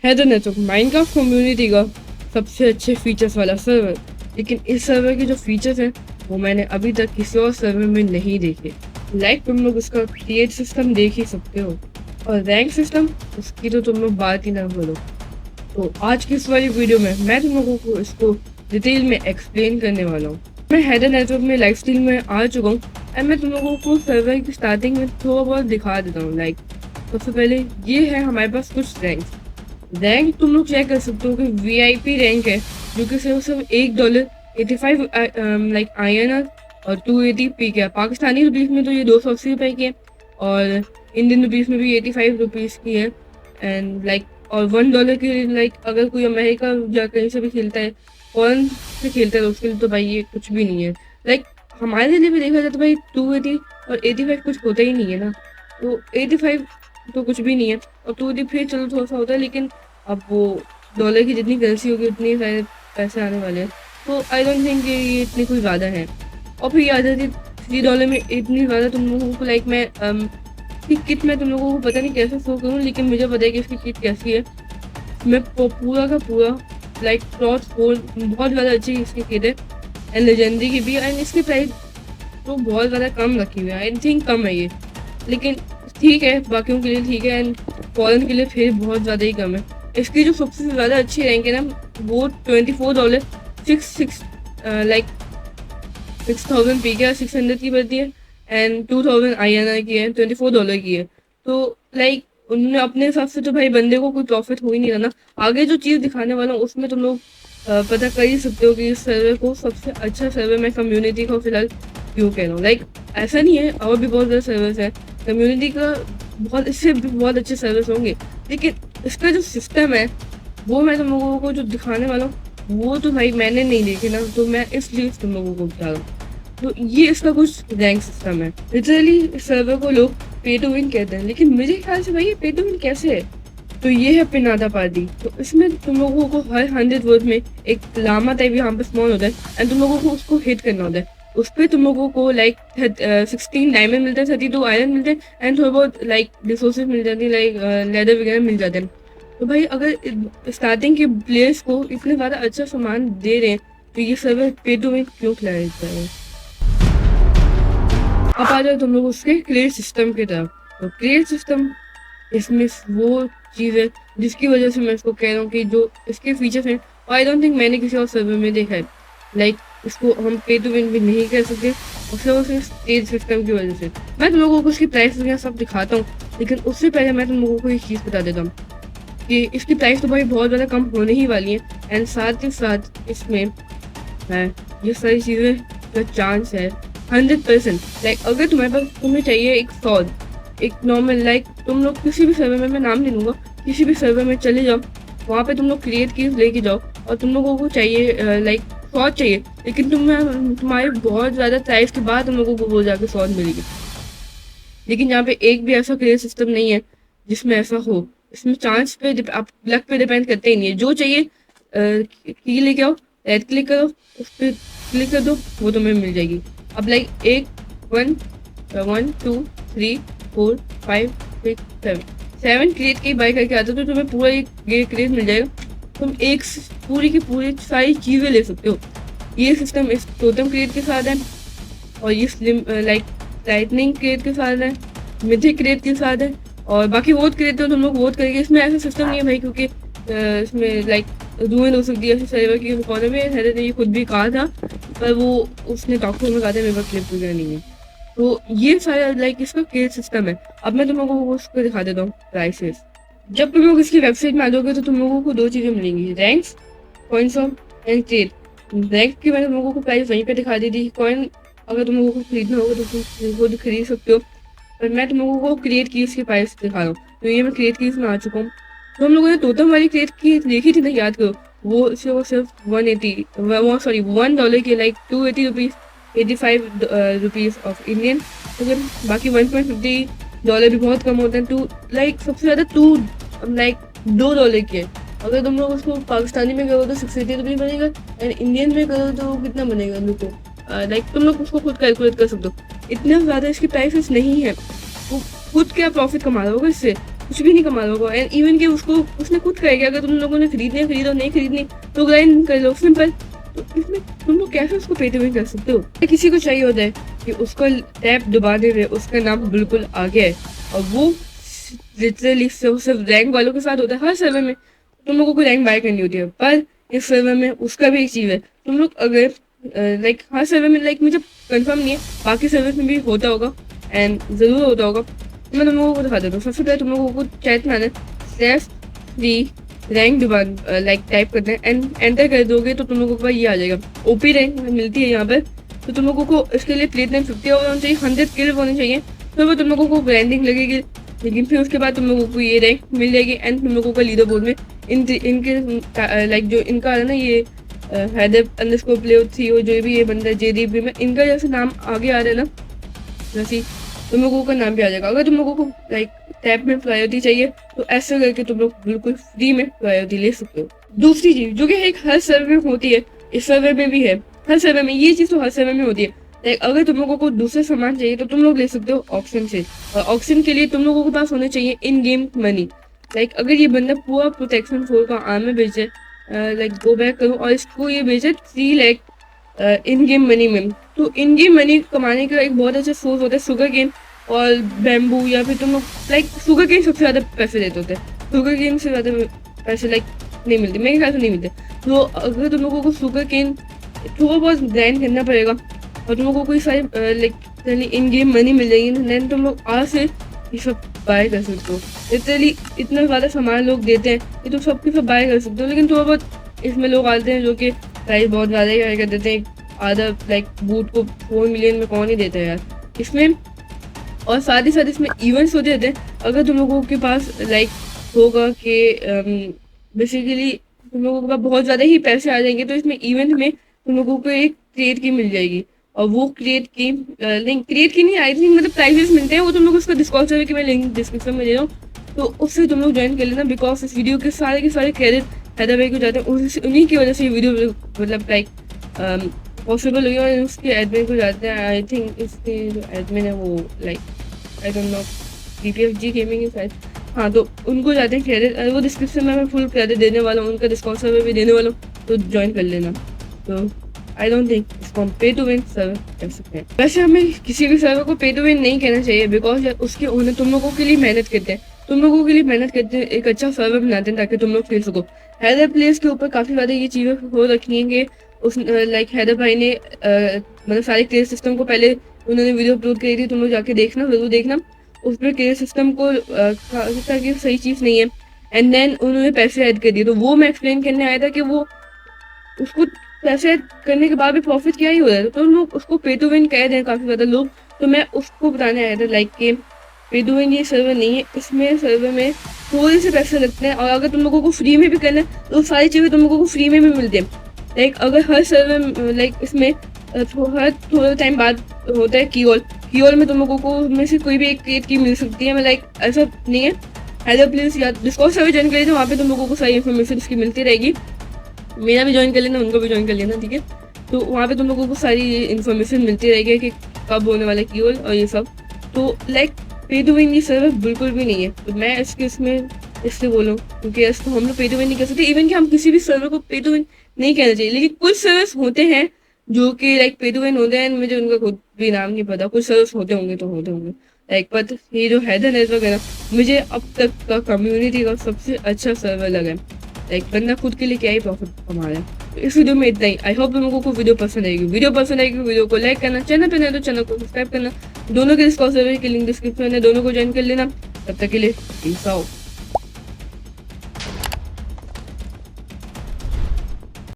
है तो network Minecraft community का सबसे अच्छे फीचर्स वाला सर्वर, लेकिन इस सर्वर के जो फीचर्स हैं वो मैंने अभी तक किसी और सर्वर में नहीं देखे। लाइक तुम लोग उसका क्रिएट सिस्टम देख ही सकते हो, और रैंक सिस्टम उसकी तो तुम लोग बात ही ना करो। तो आज की इस वाली वीडियो में मैं तुम लोगों को इसको डिटेल में एक्सप्लेन करने वाला हूँ। मैं हैदर नेटवर्क में लाइव स्ट्रीम में आ चुका हूँ एंड मैं तुम लोगों को सर्वर की स्टार्टिंग में थोड़ा बहुत दिखा देता हूँ। लाइक सबसे पहले ये है हमारे पास कुछ रैंक तुम लोग चेक कर सकते हो कि VIP रैंक है, जो कि सिर्फ $1.85 लाइक INR और 280p के। पाकिस्तानी रुपीज़ में तो ये 280 रुपये की है, और इंडियन रुपीज़ में भी 85 रुपीज़ की है। एंड लाइक और $1 की लाइक अगर कोई अमेरिका या कहीं से भी खेलता है, फॉरेन से खेलता है, तो उसके लिए तो भाई ये कुछ भी नहीं है। लाइक हमारे लिए भी देखा जाए तो भाई 280 और 85 कुछ होता ही नहीं है ना, तो 85 तो कुछ भी नहीं है, और 280 फिर चलो थोड़ा सा होता है, लेकिन अब वो डॉलर की जितनी करेंसी होगी उतनी सारे पैसे आने वाले हैं, तो आई डोंट थिंक ये इतनी कोई ज़्यादा है। और फिर याद है $3 में इतनी ज़्यादा तुम लोगों को लाइक मैं इसकी किट मैं तुम लोगों को पता नहीं कैसे शो करूँ, लेकिन मुझे पता है कि इसकी किट कैसी है। मैं पूरा का पूरा लाइक बहुत ज़्यादा अच्छी इसकी किट है, एंड लेजेंडरी की भी है, एंड इसकी प्राइस तो बहुत ज़्यादा कम रखी हुई है। आई थिंक कम है ये, लेकिन ठीक है, बाकियों के लिए ठीक है, एंड फॉरेन के लिए फिर बहुत ज़्यादा ही कम है। इसकी जो सबसे ज़्यादा अच्छी रैंक है ना, वो $24 लाइक 6000p की है, 600 की पड़ती है, एंड 2000 INR की है, $24 की है। तो लाइक उन्होंने अपने हिसाब से तो भाई बंदे को कोई प्रॉफिट हो ही नहीं रहा ना। आगे जो चीज़ दिखाने वाला हूँ उसमें तुम लोग पता कर ही सकते हो कि इस सर्वर को सबसे अच्छा सर्वर मैं कम्युनिटी को फिलहाल क्यों कह रहा हूँ। लाइक ऐसा नहीं है, और भी बहुत ज़्यादा सर्वर्स हैं कम्युनिटी का, बहुत इससे भी बहुत अच्छे सर्विस होंगे, लेकिन इसका जो सिस्टम है वो मैं तुम लोगों को जो दिखाने वाला हूँ वो तो भाई मैंने नहीं देखे ना, तो मैं इसलिए तुम लोगों को बता रहा हूँ। तो ये इसका कुछ रैंक सिस्टम है। लिटरली इस सर्वर को लोग पे टू विन कहते हैं, लेकिन मेरे ख्याल से भाई ये पे टू विन कैसे है। तो ये है पिनादा पार्टी। तो इसमें तुम लोगों को हर 100 वर्ड में एक लामा टाइप यहाँ पे स्पॉन होता है, एंड तुम लोगों को उसको हिट करना होता है। उस पर तुम लोगों को लाइक 16 डायमंड मिलते हैं, 32 आयरन मिलते हैं, एंड थोड़े बहुत लाइक रिसोर्सेज मिल जाती है, लाइक लेदर वगैरह मिल जाते हैं। तो भाई अगर स्टार्टिंग के प्लेयर्स को इतने ज़्यादा अच्छा सामान दे रहे हैं, तो ये सर्वर पे टू विन क्यों खिलाया जाता है। अब आ जाओ तुम लोग उसके क्रिएट सिस्टम की तरफ। तो क्रिएट सिस्टम इसमें वो चीज़ है जिसकी वजह से मैं इसको कह रहा हूँ कि जो इसके फीचर्स हैं, आई डोंट थिंक मैंने किसी और सर्वर में देखा है। लाइक इसको हम पे टू विन भी नहीं कर सकते, और सिर्फ स्टेज सिस्टम की वजह से। मैं तुम लोगों को इसकी प्राइस वगैरह सब दिखाता हूँ, लेकिन उससे पहले मैं तुम लोगों को एक चीज़ बता देता हूँ कि इसकी प्राइस तो भाई बहुत ज़्यादा कम होने ही वाली है, एंड साथ ही साथ इसमें है ये सारी चीज़ें का चांस है 100%। लाइक अगर तुम्हें चाहिए एक सॉर्ड, एक नॉर्मल, लाइक तुम लोग किसी भी सर्वर में, मैं नाम नहीं लूँगा, किसी भी सर्वर में चले जाओ, वहाँ पे तुम लोग क्रिएट कीज लेके जाओ, और तुम लोगों को चाहिए लाइक सॉर्ड चाहिए, लेकिन तुम्हारे बहुत ज़्यादा प्राइस के बाद तुम लोगों को वो जाके सॉर्ड मिलेगी। लेकिन यहाँ पे एक भी ऐसा क्रिएट सिस्टम नहीं है जिसमें ऐसा हो। इसमें चांस पे आप लक पे डिपेंड करते ही नहीं है। जो चाहिए की लेके आओ, राइट क्लिक करो, उस पर क्लिक कर दो, वो तुम्हें मिल जाएगी। अब लाइक 1 2 3 4 5 6 7 क्रिएट की बाय करके आते हो, तो तुम्हें पूरा ये क्रिएट मिल जाएगा। तुम एक पूरी की पूरी सारी चीज़ें ले सकते हो। ये सिस्टम इस टोटम क्रिएट के साथ है, और ये स्लिम लाइक लाइटनिंग क्रिएट के साथ है, मिथिक क्रिएट के साथ है, और बाकी वोट क्रिएट तो तुम लोग वोट करेंगे। इसमें ऐसा सिस्टम नहीं है भाई, क्योंकि इसमें लाइक रूइन हो सकती है ऐसे सर्वर की कॉर्नर में। हैदर ने ये खुद भी कहा था, पर वो उसने टॉक में कहा था, मेरे पास क्लिप वगैरह नहीं है। तो ये सारा लाइक इसका क्रिएट सिस्टम है। अब मैं तुम लोगों को उसको दिखा देता हूँ प्राइसेस। जब तुम लोग इसकी वेबसाइट में आ जाओगे तो तुम लोगों को दो चीज़ें मिलेंगी, ranks, coins and create. Rank की मैंने तुम लोगों को प्राइस वहीं पे दिखा दी थी। कॉइन अगर तुम लोगों को खरीदना होगा तो तुम खुद खरीद सकते हो, पर मैं तुम लोगों को क्रिएट कीज के प्राइस दिखा रहा हूँ। तो ये मैं क्रिएट कीज में आ चुका हूँ। तो हम लोगों ने टोटम वाली क्रिएट की देखी थी ना, याद करो, वो सिर्फ $1 की, like 280 rupees, 85 rupees of Indian. तो बाकी $1.50 भी बहुत कम होते हैं। टू लाइक सबसे ज़्यादा $2 के। अगर तुम लोग उसको पाकिस्तानी में करो तो 680 रुपीज़ बनेगा, एंड इंडियन में करो तो कितना बनेगा रुको, लाइक तुम लोग उसको खुद कैलकुलेट कर सकते हो। इतने ज़्यादा इसकी प्राइसेस नहीं है। वो खुद क्या प्रॉफिट कमा रहा होगा इससे, कुछ भी नहीं कमा रहा होगा। एंड इवन कि उसको उसने खुद कहा कि अगर तुम लोगों ने खरीदनी है खरीदो, नहीं खरीदनी तो ग्राइंड कर लो, सिंपल। तो इसमें तुम लोग कैसे उसको पे टू विन कर सकते हो? किसी को चाहिए होता है कि उसको टैप दबाने में उसका नाम बिल्कुल आगे है, और वो लिटरली सिर्फ रैंक वालों के साथ होता है। हर सर्वे में तुम लोगों को रैंक बाय करनी होती है, पर इस सर्वे में उसका भी एक चीज है। तुम लोग अगर लाइक हर सर्वे में, लाइक मुझे कंफर्म नहीं है, बाकी सर्विस में भी होता होगा एंड जरूर होता होगा। मैं तुम लोगों को दिखा देता हूँ। सबसे पहले तुम लोगों को चैट में आना /3 रैंक डिमांड लाइक टाइप करते हैं एंड एंटर कर दोगे तो तुम लोगों को ये आ जाएगा। ओपी रैंक मिलती है यहाँ पर। तो तुम लोगों को इसके लिए प्लेट टाइम 50 होना चाहिए, 100 किल होने चाहिए, तो वो तुम लोगों को ग्राइंडिंग लगेगी। लेकिन फिर उसके बाद तुम लोगों को ये रैंक मिल जाएगी एंड तुम लोगों का लीडर बोर्ड में इनके लाइक जो इनका है ना, ये हैदर अंडरस्कोर प्ले थी, और जो भी ये बंदा जेडीप में इनका जैसे नाम आगे आ रहा है ना, वैसे तुम लोगों का नाम भी आ जाएगा। अगर तुम लोगों को लाइक टैब में प्रायोरिटी चाहिए तो ऐसे करके तुम लोग बिल्कुल फ्री में प्रायोरिटी ले सकते हो। दूसरी चीज जो कि एक हर सर्वे में होती है, इस सर्वे में भी है, हर सर्वे में ये चीज तो हर सर्वे में होती है। लाइक अगर तुम लोगों को दूसरे सामान चाहिए तो तुम लोग ले सकते हो ऑक्शन से, और ऑक्शन के लिए तुम लोगों के पास होने चाहिए इन गेम मनी। लाइक अगर ये बंदा पूरा प्रोटेक्शन 4 का आर्मर बेचे, लाइक गो बैक करूँ और इसको ये बेचे 3 लाख इन गेम मनी में, तो इन गेम मनी कमाने का एक बहुत अच्छा सोर्स होता है शुगर केन और बैम्बू, या फिर तुम लोग लाइक शुगर केन सबसे ज्यादा पैसे देते होते हैं। शुगर केन से ज्यादा पैसे लाइक नहीं मिलते, मेरे ख्याल से नहीं मिलते। तो अगर तुम लोगों को शुगर केन थोड़ा बहुत ग्राइंड करना पड़ेगा और तुम लोगों को कोई सारी लाइक इन गेम मनी मिल जाएगी, देन तुम लोग आज से ये सब बाय कर सकते हो। लिटरली इतना ज़्यादा सामान लोग देते हैं कि तुम सब के सब बाय कर सकते हो। लेकिन थोड़ा बहुत इसमें लोग आते हैं जो कि प्राइस बहुत ज़्यादा ही कर देते हैं। आधा लाइक बूट को 4 मिलियन में कौन ही देता है यार इसमें। और साथ ही साथ इसमें इवेंट्स होते रहते हैं। अगर तुम लोगों के पास लाइक होगा कि बेसिकली तुम लोगों के पास बहुत ज़्यादा ही पैसे आ जाएंगे, तो इसमें इवेंट में तुम लोगों को एक क्रिएट की मिल जाएगी, और वो क्रिएट की लिंक क्रिएट की नहीं, आई थिंक मतलब प्राइजेस मिलते हैं, वो तुम लोग उसका डिस्काउंट सर्वे की मैं लिंक डिस्क्रिप्शन में दे रहा हूँ, तो उससे तुम लोग ज्वाइन कर लेना। बिकॉज इस वीडियो के सारे क्रेडिट हैदर भाई को जाते हैं, उन्हीं की वजह से ये वीडियो मतलब लाइक पॉसिबल हुई, और उसके एडमिन को जाते हैं। आई थिंक इसके जो एडमिन है वो like I don't know DPFG gaming है शायद, हाँ, तो उनको जाते हैं क्रेडिट। वो डिस्क्रिप्शन में मैं फुल क्रेडिट देने वाला हूँ, उनका डिस्काउंट सर्वे भी देने वाला हूँ, तो ज्वाइन कर लेना। तो आई डोंट थिंक इसको हम पे टू विन सर्वर कर सकते हैं। वैसे हमें किसी भी सर्वर को पे टू विन नहीं कहना चाहिए, बिकॉज उसके ओनर तुम लोगों के लिए मेहनत करते हैं, तुम लोगों के लिए मेहनत करते हैं, एक अच्छा सर्वर बनाते हैं ताकि तुम लोग खेल सको। हैदर प्लेस के ऊपर काफ़ी ज़्यादा ये चीज़ें हो रखी हैं कि उस लाइक हैदर भाई ने मतलब सारे क्लियर सिस्टम को पहले उन्होंने वीडियो अपलोड करी थी, तुम लोग जाके देखना, जरूर देखना। उसमें क्लियर सिस्टम को कि सही चीज़ नहीं है, एंड देन उन्होंने पैसे ऐड कर दिए। तो वो मैं एक्सप्लेन करने आया था कि वो उसको पैसे करने के बाद भी प्रॉफिट क्या ही हो रहा है, तो लोग उसको पे टू विन कह रहे हैं काफ़ी ज़्यादा लोग। तो मैं उसको बताने आया था लाइक कि पे टू विन ये सर्वर नहीं है, इसमें सर्वर में थोड़े से पैसे लगते हैं, और अगर तुम लोगों को फ्री में भी करना है तो सारी चीज़ें तुम लोगों को फ्री में भी मिलती है। लाइक अगर हर सर्वर लाइक इसमें हर थोड़े टाइम बाद होता है कीओल में तुम लोगों को उनमें से कोई भी एक क्रिएट की मिल सकती है। मैं लाइक ऐसा नहीं है, हैदर प्लीज या डिस्कॉर्ड सर्वर ज्वाइन कर लेते, वहाँ पे तुम लोगों को सारी इन्फॉर्मेशन इसकी मिलती रहेगी। मेरा भी ज्वाइन कर लेना, उनको भी ज्वाइन कर लेना, ठीक है। तो वहाँ पे तुम लोगों को सारी इन्फॉर्मेशन मिलती रहेगी कि कब होने वाला कीओल और ये सब। तो लाइक पे टू विन ये सर्वर बिल्कुल भी नहीं है, तो मैं इसमें इससे बोलूँ क्योंकि इसको हम लोग पे टू विन नहीं कर सकते। इवन कि हम किसी भी सर्वर को पे टू विन नहीं कहना चाहिए, लेकिन कुछ सर्वर्स होते हैं जो कि लाइक पे टू विन होते हैं, मुझे उनका खुद भी नाम नहीं पता, कुछ सर्वर्स होते होंगे तो होते होंगे लाइक। बट ये जो हैदर नेटवर्क है ना, मुझे अब तक का कम्युनिटी का सबसे अच्छा सर्वर लगा है। लाइक बंदा खुद के लिए क्या ही प्रॉफिट कमा रहा है। तो इस वीडियो में इतना ही। आई होप तुम लोगों को वीडियो पसंद आएगी। वीडियो को लाइक करना, चैनल पे नहीं तो चैनल को सब्सक्राइब करना। दोनों के डिस्कॉर्ड सर्वर की लिंक डिस्क्रिप्शन है, दोनों को ज्वाइन कर लेना। तब तक के लिए पीस आउट।